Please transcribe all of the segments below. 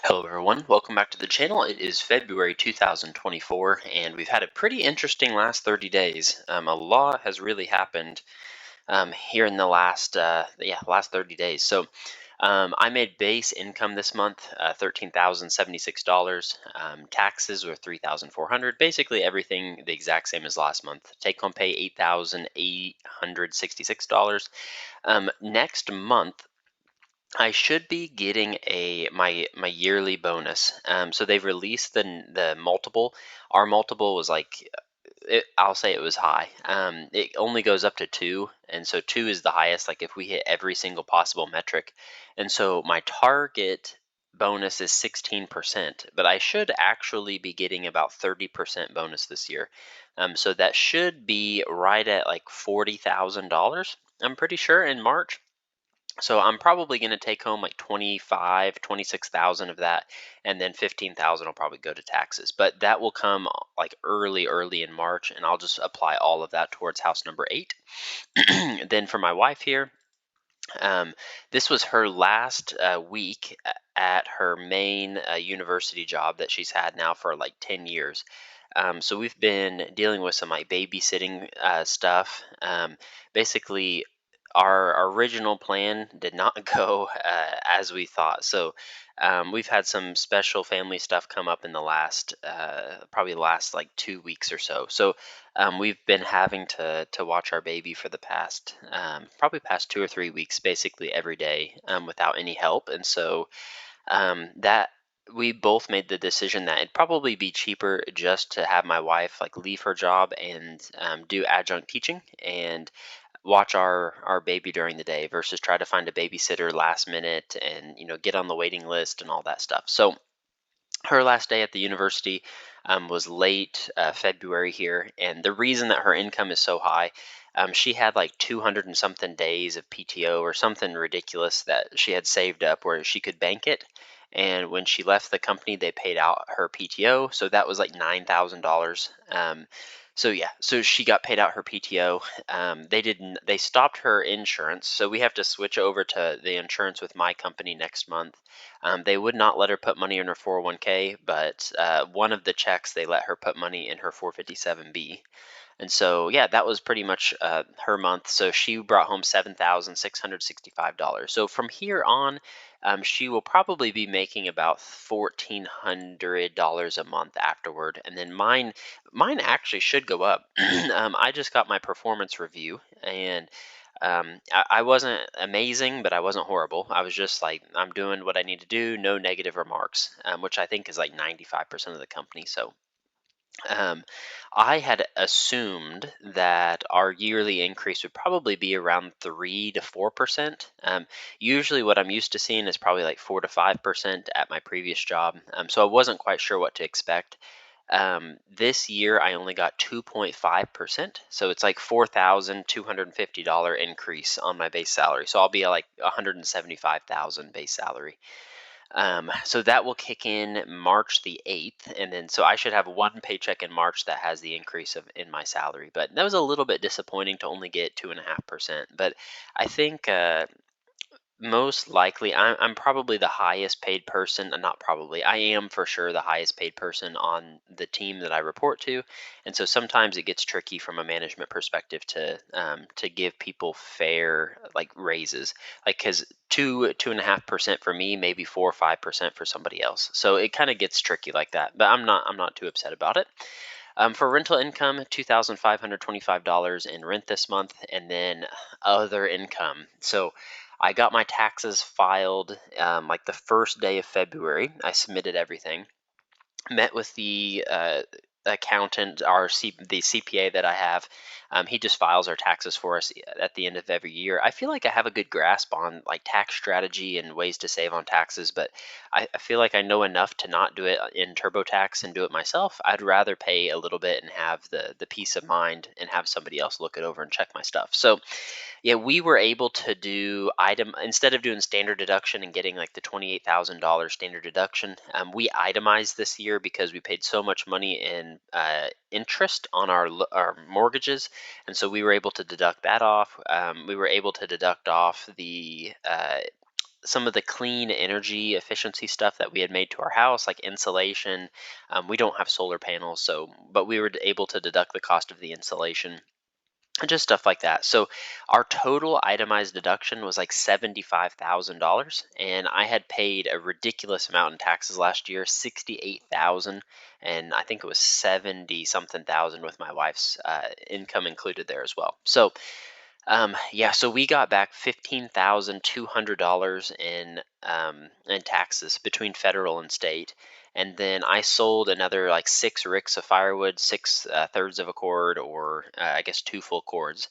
Hello everyone, welcome back to the channel. It is February 2024 and we've had a pretty interesting last 30 days. A lot has really happened here in the last 30 days. I made base income this month, $13,076. Taxes were 3,400. Basically everything the exact same as last month. Take home pay $8,866. Next month I should be getting my yearly bonus. So they've released the multiple. Our multiple was I'll say it was high. It only goes up to 2, and so 2 is the highest. Like if we hit every single possible metric, and so my target bonus is 16%, but I should actually be getting about 30% bonus this year. So that should be right at like $40,000. I'm pretty sure in March. So I'm probably going to take home like 26,000 of that, and then 15,000 will probably go to taxes. But that will come like early in March, and I'll just apply all of that towards house number 8. Then for my wife here, um, this was her last week at her main university job that she's had now for like 10 years. So we've been dealing with some like babysitting stuff. Basically, our original plan did not go as we thought. So we've had some special family stuff come up in the probably the last like 2 weeks or so. So we've been having to watch our baby for the past probably past 2 or 3 weeks, basically every day without any help, and so that we both made the decision that it'd probably be cheaper just to have my wife like leave her job and do adjunct teaching and watch our baby during the day versus try to find a babysitter last minute and get on the waiting list and all that stuff. So her last day at the university was late February here, and the reason that her income is so high, she had like 200 and something days of PTO or something ridiculous that she had saved up where she could bank it. And when she left the company, they paid out her PTO, so that was like $9,000. So she got paid out her PTO. They stopped her insurance, so we have to switch over to the insurance with my company next month. They would not let her put money in her 401k, but one of the checks they let her put money in her 457b. And so, yeah, that was pretty much her month. So she brought home $7,665. So from here on, she will probably be making about $1,400 a month afterward. And then mine actually should go up. I just got my performance review, and I wasn't amazing, but I wasn't horrible. I was just like, I'm doing what I need to do, no negative remarks, which I think is like 95% of the company. So um, I had assumed that our yearly increase would probably be around 3 to 4%. Usually, what I'm used to seeing is probably like 4 to 5% at my previous job. So I wasn't quite sure what to expect. This year, I only got 2.5%, so it's like $4,250 increase on my base salary. So I'll be at like 175,000 base salary. So that will kick in March the 8th, and then so I should have one paycheck in March that has the increase in my salary. But that was a little bit disappointing to only get 2.5%. But I think most likely, I'm probably the highest paid person. Not probably, I am for sure the highest paid person on the team that I report to, and so sometimes it gets tricky from a management perspective to give people fair like raises, like because 2.5% for me, maybe 4 or 5% for somebody else. So it kind of gets tricky like that. But I'm not too upset about it. For rental income, $2,525 in rent this month, and then other income. So I got my taxes filed like the first day of February. I submitted everything, met with the accountant, the CPA that I have. He just files our taxes for us at the end of every year. I feel like I have a good grasp on like tax strategy and ways to save on taxes, but I feel like I know enough to not do it in TurboTax and do it myself. I'd rather pay a little bit and have the peace of mind and have somebody else look it over and check my stuff. So yeah, we were able to do item instead of doing standard deduction and getting like the $28,000 standard deduction. We itemized this year because we paid so much money in interest on our mortgages, and so we were able to deduct that off. We were able to deduct off the some of the clean energy efficiency stuff that we had made to our house, like insulation. We don't have solar panels, so but we were able to deduct the cost of the insulation and just stuff like that. So our total itemized deduction was like $75,000, and I had paid a ridiculous amount in taxes last year, 68,000, and I think it was 70 something thousand with my wife's income included there as well. So yeah, so we got back $15,200 in taxes between federal and state, and then I sold another like 6 ricks of firewood, six thirds of a cord, or I guess two full cords.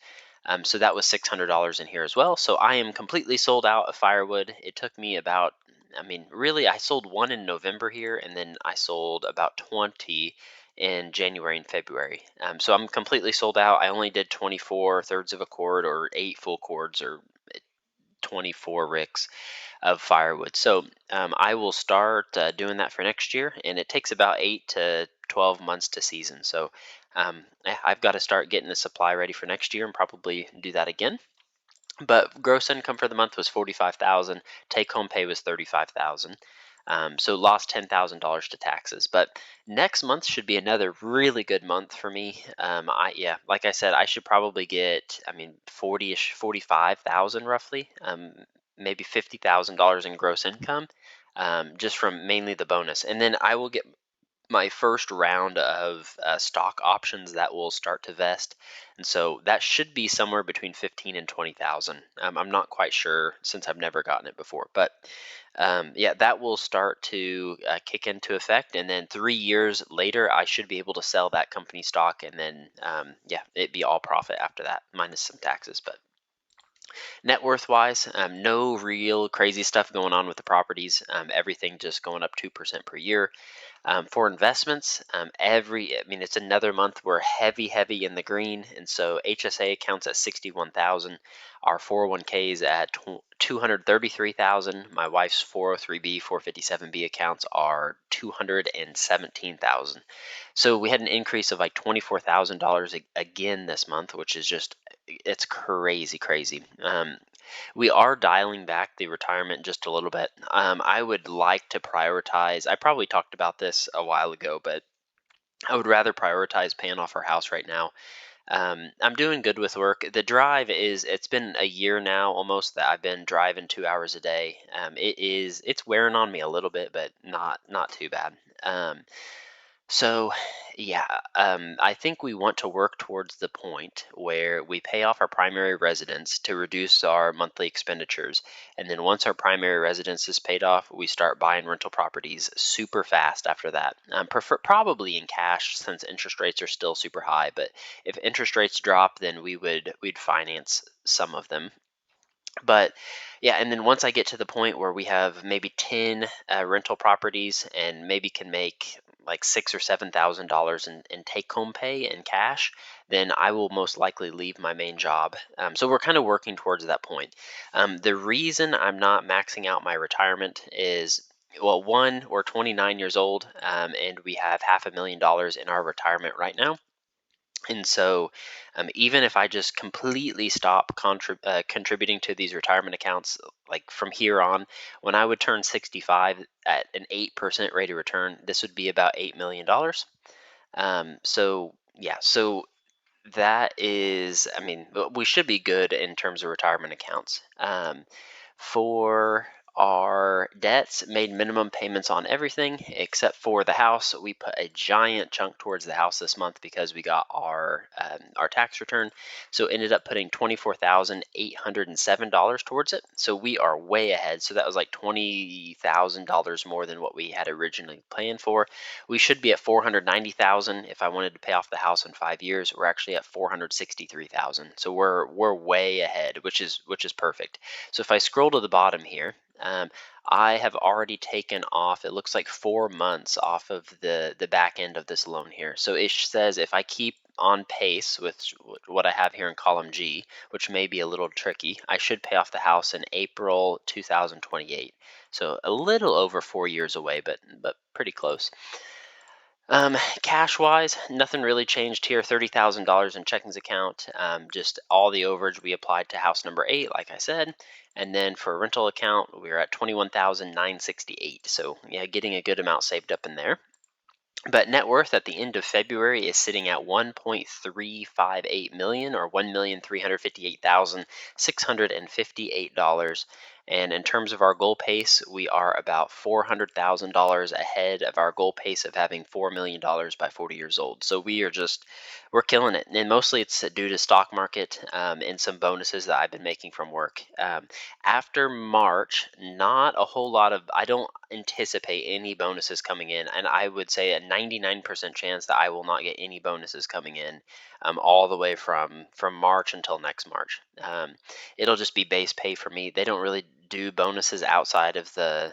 So that was $600 in here as well. So I am completely sold out of firewood. It took me about, I mean, really, I sold one in November here, and then I sold about 20 in January and February. So I'm completely sold out. I only did 24 thirds of a cord or 8 full cords or 24 ricks of firewood. So I will start doing that for next year, and it takes about 8 to 12 months to season. So I've got to start getting the supply ready for next year and probably do that again. But gross income for the month was 45,000. Take home pay was 35,000. So lost $10,000 to taxes. But next month should be another really good month for me. Yeah, like I said, I should probably get, I mean, 40ish, 45,000 roughly, maybe $50,000 in gross income, just from mainly the bonus. And then I will get my first round of stock options that will start to vest, and so that should be somewhere between 15 and 20,000. I'm not quite sure since I've never gotten it before, but yeah, that will start to kick into effect, and then 3 years later, I should be able to sell that company stock, and then yeah, it'd be all profit after that, minus some taxes. But net worth wise, no real crazy stuff going on with the properties. Everything just going up 2% per year. For investments, I mean, it's another month we're heavy in the green, and so HSA accounts at 61,000, our 401k is at 233,000, my wife's 403b, 457b accounts are 217,000. So we had an increase of like $24,000 again this month, which is just it's crazy. We are dialing back the retirement just a little bit. I would like to prioritize. I probably talked about this a while ago, but I would rather prioritize paying off our house right now. I'm doing good with work. The drive it's been a year now almost that I've been driving 2 hours a day. It's wearing on me a little bit, but not too bad. So, yeah, I think we want to work towards the point where we pay off our primary residence to reduce our monthly expenditures. And then once our primary residence is paid off, we start buying rental properties super fast after that. Probably in cash since interest rates are still super high. But if interest rates drop, then we'd finance some of them. But yeah, and then once I get to the point where we have maybe 10 rental properties and maybe can make like $6,000 or $7,000 in take home pay in cash, then I will most likely leave my main job. So we're kind of working towards that point. The reason I'm not maxing out my retirement is, well, one, we're 29 years old, and we have $500,000 in our retirement right now. And so, even if I just completely stop contributing to these retirement accounts, like from here on, when I would turn 65 at an 8% rate of return, this would be about $8 million. So, yeah, so that is, I mean, we should be good in terms of retirement accounts. For our debts, made minimum payments on everything except for the house. We put a giant chunk towards the house this month because we got our tax return. So ended up putting $24,807 towards it. So we are way ahead. So that was like $20,000 more than what we had originally planned for. We should be at 490,000 if I wanted to pay off the house in 5 years. We're actually at 463,000. So we're way ahead, which is perfect. So if I scroll to the bottom here, I have already taken off, it looks like 4 months off of the back end of this loan here. So it says if I keep on pace with what I have here in column G, which may be a little tricky, I should pay off the house in April 2028. So a little over 4 years away, but pretty close. Cash wise, nothing really changed here. $30,000 in checkings account. Just all the overage we applied to house number 8, like I said. And then for a rental account, we were at 21,968. So yeah, getting a good amount saved up in there. But net worth at the end of February is sitting at 1.358 million, or $1,358,658. And in terms of our goal pace, we are about $400,000 ahead of our goal pace of having $4 million by 40 years old. So we're killing it. And mostly it's due to stock market, and some bonuses that I've been making from work. After March, not a whole lot of, I don't anticipate any bonuses coming in, and I would say a 99% chance that I will not get any bonuses coming in, all the way from March until next March. It'll just be base pay for me. They don't really do bonuses outside of the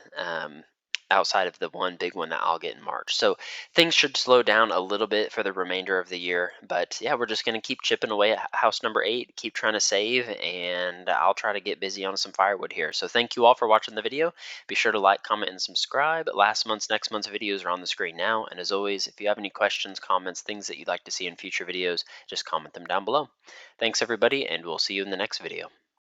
one big one that I'll get in March. So things should slow down a little bit for the remainder of the year. But yeah, we're just going to keep chipping away at house number 8, keep trying to save, and I'll try to get busy on some firewood here. So thank you all for watching the video. Be sure to like, comment, and subscribe. Next month's videos are on the screen now. And as always, if you have any questions, comments, things that you'd like to see in future videos, just comment them down below. Thanks everybody, and we'll see you in the next video.